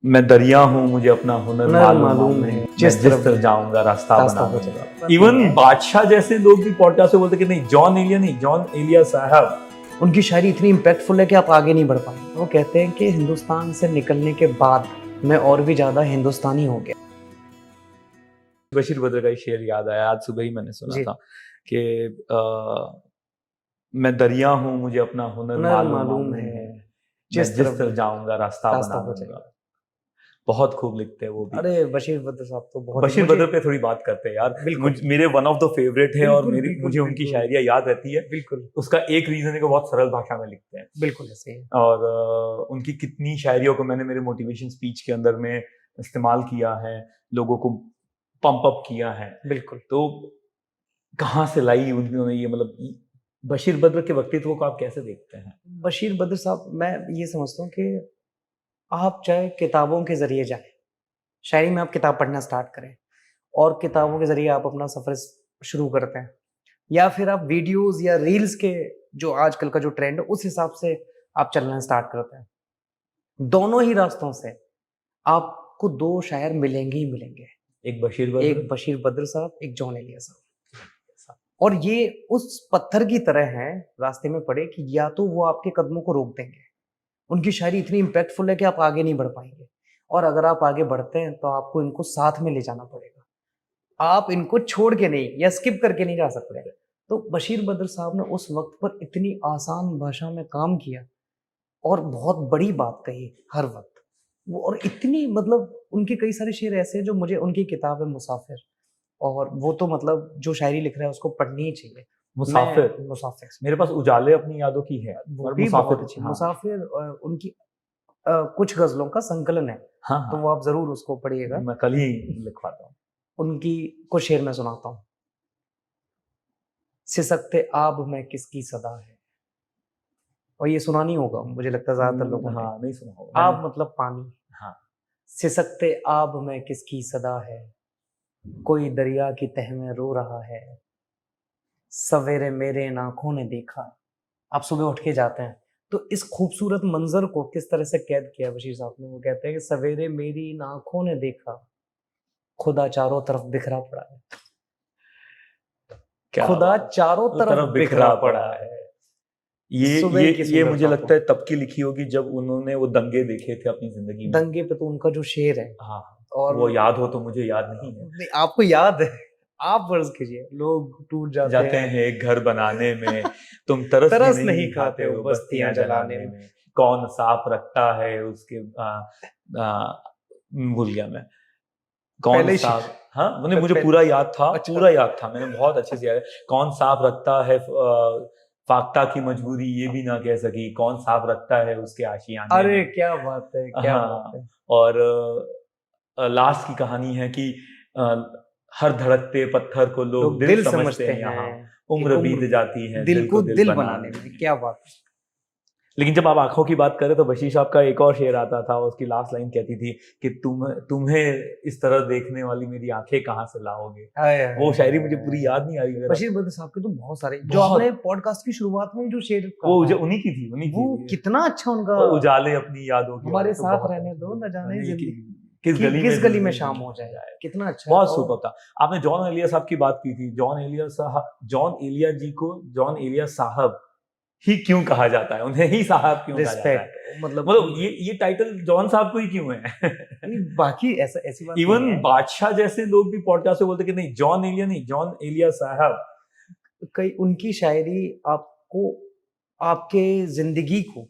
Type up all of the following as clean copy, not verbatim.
मैं दरिया हूँ, मुझे अपना हुनर मालूम है, मैं जिस तरफ जाऊंगा रास्ता बना दूंगा। इवन बादशाह जैसे लोग भी पॉडकास्ट में बोलते कि नहीं, जॉन एलिया नहीं, जॉन एलिया साहब। उनकी शायरी इतनी इम्पैक्टफुल है कि आप आगे नहीं बढ़ पाएंगे। वो कहते हैं कि हिंदुस्तान से निकलने के बाद मैं और भी ज्यादा हिंदुस्तानी हो गया। बशीर बद्र का ही शेर याद आया, आज सुबह ही मैंने सुना था कि मैं दरिया हूँ, मुझे अपना हुनर मालूम है, मैं जिस तरफ जाऊंगा रास्ता बना दूंगा। बहुत खूब लिखते हैं वो भी। अरे बशीर बद्र साहब तो बहुत, बशीर बद्र पे थोड़ी बात करते हैं यार। मेरे वन ऑफ द फेवरेट है और मुझे उनकी शायरियाँ याद रहती है। बिल्कुल, उसका एक रीजन है कि बहुत सरल भाषा में लिखते हैं। बिल्कुल ऐसे ही। और उनकी कितनी शायरियों को मैंने मेरे मोटिवेशन स्पीच के अंदर में इस्तेमाल किया है, लोगों को पंप अप किया है। बिल्कुल। तो कहाँ से लाई उन्होंने ये, मतलब बशीर बद्र के व्यक्तित्व को आप कैसे देखते हैं? बशीर बद्र साहब, मैं ये समझता हूँ कि आप चाहे किताबों के जरिए जाएं, शायरी में आप किताब पढ़ना स्टार्ट करें और किताबों के जरिए आप अपना सफर शुरू करते हैं, या फिर आप वीडियोस या रील्स के जो आजकल का जो ट्रेंड है उस हिसाब से आप चलना स्टार्ट करते हैं, दोनों ही रास्तों से आपको दो शायर मिलेंगे ही मिलेंगे। एक बशीर बद्र साहब, एक जॉन एलिया साहब। और ये उस पत्थर की तरह हैं रास्ते में पड़े कि या तो वो आपके कदमों को रोक देंगे, उनकी शायरी इतनी इम्पैक्टफुल है कि आप आगे नहीं बढ़ पाएंगे, और अगर आप आगे बढ़ते हैं तो आपको इनको साथ में ले जाना पड़ेगा, आप इनको छोड़ के नहीं या स्किप करके नहीं जा सकते। तो बशीर बद्र साहब ने उस वक्त पर इतनी आसान भाषा में काम किया और बहुत बड़ी बात कही हर वक्त वो, और इतनी मतलब उनके कई सारे शेर ऐसे हैं जो मुझे, उनकी किताब है मुसाफिर, और वो तो मतलब जो शायरी लिख रहा है उसको पढ़नी ही चाहिए। मुसाफिर मेरे पास उजाले अपनी यादों की है, वो भी बहुत अच्छी। मुसाफिर उनकी कुछ गजलों का संकलन है। हाँ, तो वो आप जरूर उसको पढ़िएगा, मैं कल ही लिखवाता हूँ। उनकी कुछ शेर मैं सुनाता हूँ। सिसकते आब में किसकी सदा है, और ये सुना नहीं होगा मुझे लगता है ज्यादातर लोगों ने। नहीं सुना होगा। आब मतलब पानी। हाँ। सिसकते आब में किसकी सदा है, कोई दरिया की तह में रो रहा है, सवेरे मेरे आंखों ने देखा। आप सुबह उठ के जाते हैं तो इस खूबसूरत मंजर को किस तरह से कैद किया बशीर साहब ने। वो कहते हैं कि सवेरे मेरी आंखों ने देखा, खुदा चारों तरफ बिखरा पड़ा है, खुदा चारों तरफ बिखरा पड़ा है। ये मुझे लगता है तब की लिखी होगी जब उन्होंने वो दंगे देखे थे अपनी जिंदगी में। दंगे पे तो उनका जो शेर है, हाँ, और वो याद हो तो मुझे याद नहीं है। आपको याद है, आप फर्ज कीजिए, लोग टूट जाते हैं एक घर बनाने में, तुम तरस नहीं खाते हो बस्तियां जलाने में, कौन साफ रखता है उसके भूल गया मैं, कौन साफ। हाँ, मुझे पूरा याद था। अच्छा। पूरा याद था, मैंने बहुत अच्छे से याद है। कौन साफ रखता है फाख्ता की मजबूरी ये भी ना कह सकी, कौन साफ रखता है उसके आशियाने। अरे क्या बात है, क्या बात है। और लास्ट की कहानी है कि हर धड़कते पत्थर को लोग दिल समझते हैं, यहाँ उम्र बीत जाती है दिल को दिल बनाने में। क्या बात है। लेकिन जब आप आंखों की बात करें तो बशीर साहब का एक और शेर आता था, उसकी लास्ट लाइन कहती थी कि तुम्हें इस तरह देखने वाली मेरी आंखें कहाँ से लाओगे। वो शायरी मुझे पूरी याद नहीं आ रही। बशीर बद्र साहब के तो बहुत सारे, जो आपने पॉडकास्ट की शुरुआत में जो शेर, वो उन्हीं की थी। वो कितना अच्छा उनका, उजाले अपनी यादों की हमारे साथ रहने दो, न जाने किस गली में शाम हो जाए। कितना अच्छा, बहुत सुपर था। आपने जॉन एलिया साहब की बात की थी। जॉन एलिया जी को जॉन एलिया साहब ही क्यों कहा जाता है, उन्हें ही साहब क्यों कहा जाता है? मतलब ये टाइटल जॉन साहब को ही क्यों है? बाकी ऐसी बात इवन बादशाह जैसे लोग भी पॉडकास्ट में बोलते कि नहीं, जॉन एलिया नहीं, जॉन एलिया साहब। कई उनकी शायरी आपको, आपके जिंदगी को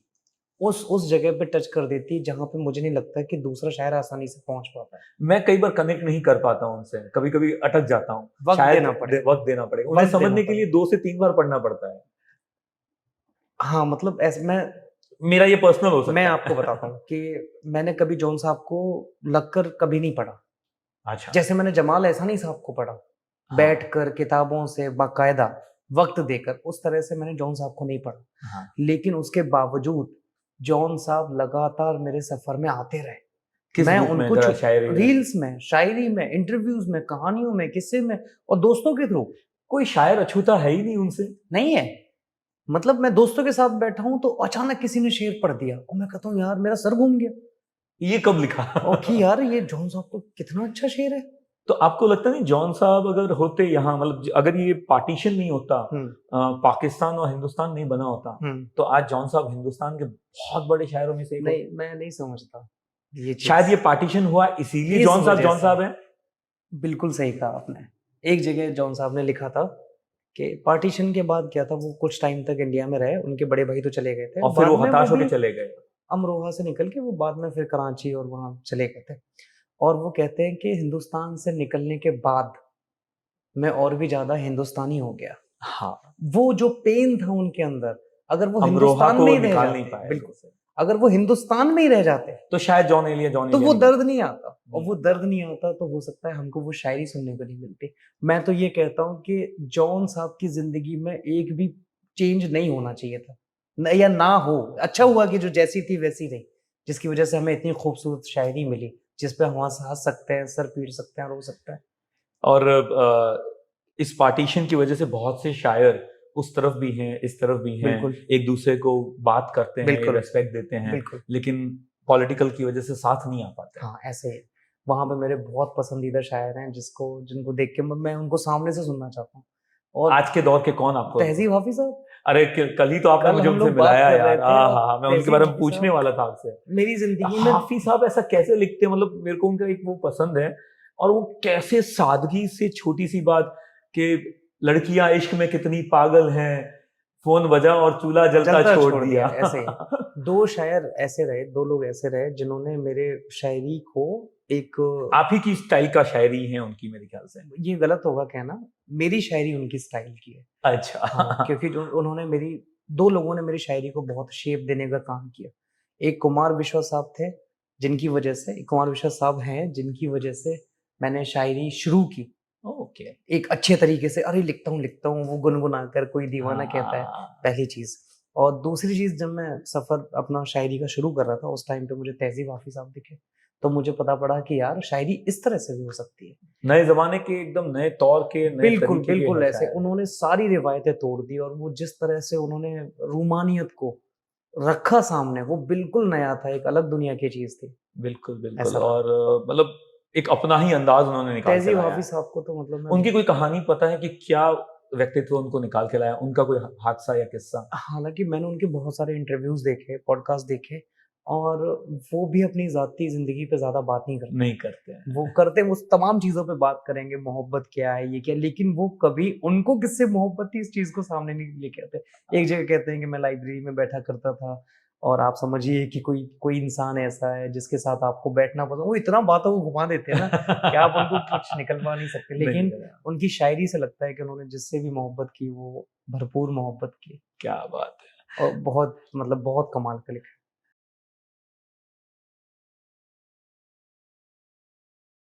उस जगह पे टच कर देती है जहां पे मुझे नहीं लगता कि दूसरा शायर आसानी से पहुंच पाता है। मैं कई बार कनेक्ट नहीं कर पाता हूं उनसे, कभी कभी अटक जाता हूँ। वक्त देना पड़ेगा, उन्हें समझने के लिए 2 से 3 बार पढ़ना पड़ता है। हाँ, मतलब ऐसे मेरा ये पर्सनल हो सकता है। मैं आपको बताता हूँ कि मैंने कभी जॉन साहब को लगकर कभी नहीं पढ़ा। अच्छा। जैसे मैंने जमाल एहसानी साहब को पढ़ा, हाँ। बैठकर किताबों से बाकायदा वक्त देकर, उस तरह से मैंने जॉन साहब को नहीं पढ़ा। हाँ। लेकिन उसके बावजूद जॉन साहब लगातार मेरे सफर में आते रहे। मैं उनको रील्स में, शायरी में, इंटरव्यूज में, कहानियों में, किस्से में, और दोस्तों के थ्रू। कोई शायर अछूता है ही नहीं उनसे, नहीं है। मतलब मैं दोस्तों के साथ बैठा हूं तो अचानक किसी ने शेर पढ़ दिया और मैं कहता हूँ यार मेरा सर घूम गया, ये कब लिखा? और कि यार ये जॉन साहब तो कितना अच्छा शेर है। तो आपको लगता नहीं जॉन साहब अगर होते यहाँ, मतलब अगर ये पार्टीशन नहीं होता, पाकिस्तान और हिंदुस्तान नहीं बना होता, तो आज जॉन साहब हिंदुस्तान के बहुत बड़े शायरों में से एक नहीं, मैं नहीं समझता ये चीज़। शायद ये पार्टीशन हुआ इसीलिए जॉन साहब है। बिल्कुल सही कहा आपने। एक जगह जॉन साहब ने लिखा था कि पार्टीशन के बाद क्या था, वो कुछ टाइम तक इंडिया में रहे, उनके बड़े भाई तो चले गए थे और फिर वो हताश होकर चले गए अमरोहा से निकल के, वो बाद में फिर कराची और वहां चले गए थे। और वो कहते हैं कि हिंदुस्तान से निकलने के बाद मैं और भी ज्यादा हिंदुस्तानी हो गया। हाँ, वो जो पेन था उनके अंदर, अगर वो अमरोहा हिंदुस्तान को में ही रह निकाल जाते, नहीं पाए, बिल्कुल, अगर वो हिंदुस्तान में ही रह जाते तो शायद जॉन एलिया तो वो दर्द नहीं आता, और वो दर्द नहीं आता तो हो सकता है हमको वो शायरी सुनने को नहीं मिलती। मैं तो ये कहता हूँ कि जॉन साहब की जिंदगी में एक भी चेंज नहीं होना चाहिए था, या ना हो। अच्छा हुआ कि जो जैसी थी वैसी रही, जिसकी वजह से हमें इतनी खूबसूरत शायरी मिली, जिस पे हम हंस सकते हैं, सर पीट सकते हैं, रो सकते हैं। और इस पार्टीशन की वजह से बहुत से शायर उस तरफ भी हैं, इस तरफ भी हैं, एक दूसरे को बात करते हैं, रेस्पेक्ट देते हैं, लेकिन पॉलिटिकल की वजह से साथ नहीं आ पाते। हाँ, ऐसे ही। वहां पे मेरे बहुत पसंदीदा शायर हैं जिनको देख के मैं उनको सामने से सुनना चाहता हूँ। और आज के दौर के कौन आपको? तहजीब हाफिज साहब। अरे कल ही तो आपने मुझे उनसे मिलाया यार। हाँ, मैं उनके बारे में पूछने वाला था आपसे। मेरी जिंदगी में हाफिज साहब ऐसा कैसे लिखते हैं, मतलब मेरे को उनका एक वो पसंद है, और वो कैसे सादगी से छोटी सी बात कि लड़कियां इश्क में कितनी पागल हैं, फोन बजा और चूल्हा जलता छोड़ दिया। ऐसे दो शायर ऐसे रहे, दो लोग ऐसे रहे जिन्होंने मेरे शायरी को एक, आप ही की स्टाइल का शायरी है उनकी, मेरे ख्याल से। ये गलत होगा कहना, मेरी शायरी उनकी स्टाइल की है। अच्छा। हाँ, क्योंकि जो उन्होंने दो लोगों ने मेरी शायरी को बहुत शेप देने का काम किया। एक कुमार विश्वास साहब थे, जिनकी वजह से, कुमार विश्वास साहब हैं जिनकी वजह से मैंने शायरी शुरू की। ओके। एक अच्छे तरीके से, अरे लिखता हूँ वो गुनगुना कर कोई दीवाना कहता है, पहली चीज। और दूसरी चीज, जब मैं सफर अपना शायरी का शुरू कर रहा था, उस टाइम पे मुझे तहजीब हाफिज साहब दिखे, तो मुझे पता पड़ा कि यार शायरी इस तरह से भी हो सकती है। नए जमाने के, एकदम नए तौर के, नए बिल्कुल ऐसे उन्होंने सारी रिवायतें तोड़ दी, और वो जिस तरह से उन्होंने रूमानियत को रखा सामने, वो बिल्कुल नया था, एक अलग दुनिया की चीज थी। बिल्कुल। और मतलब एक अपना ही अंदाज उन्होंने निकाल के तहजीब लाया। हाफिज साहब को तो मतलब उनकी कोई कहानी पता है कि क्या व्यक्तित्व उनको निकाल के लाया, उनका कोई हादसा या किस्सा? हालांकि मैंने उनके बहुत सारे इंटरव्यूज देखे, पॉडकास्ट देखे, और वो भी अपनी जाती जिंदगी पे ज्यादा बात नहीं करते हैं। वो करते हैं, उस तमाम चीजों पे बात करेंगे, मोहब्बत क्या है, ये क्या, लेकिन वो कभी उनको किससे मोहब्बत थी इस चीज को सामने नहीं लेके आते। एक जगह कहते हैं कि मैं लाइब्रेरी में बैठा करता था, और आप समझिए कि कोई इंसान ऐसा है जिसके साथ आपको बैठना पसंद। वो इतना बातों को घुमा देते हैं ना कि आप उनको कुछ निकलवा नहीं सकते, लेकिन उनकी शायरी से लगता है कि उन्होंने जिससे भी मोहब्बत की वो भरपूर मोहब्बत की। क्या बात है। और बहुत मतलब बहुत कमाल का लिखा।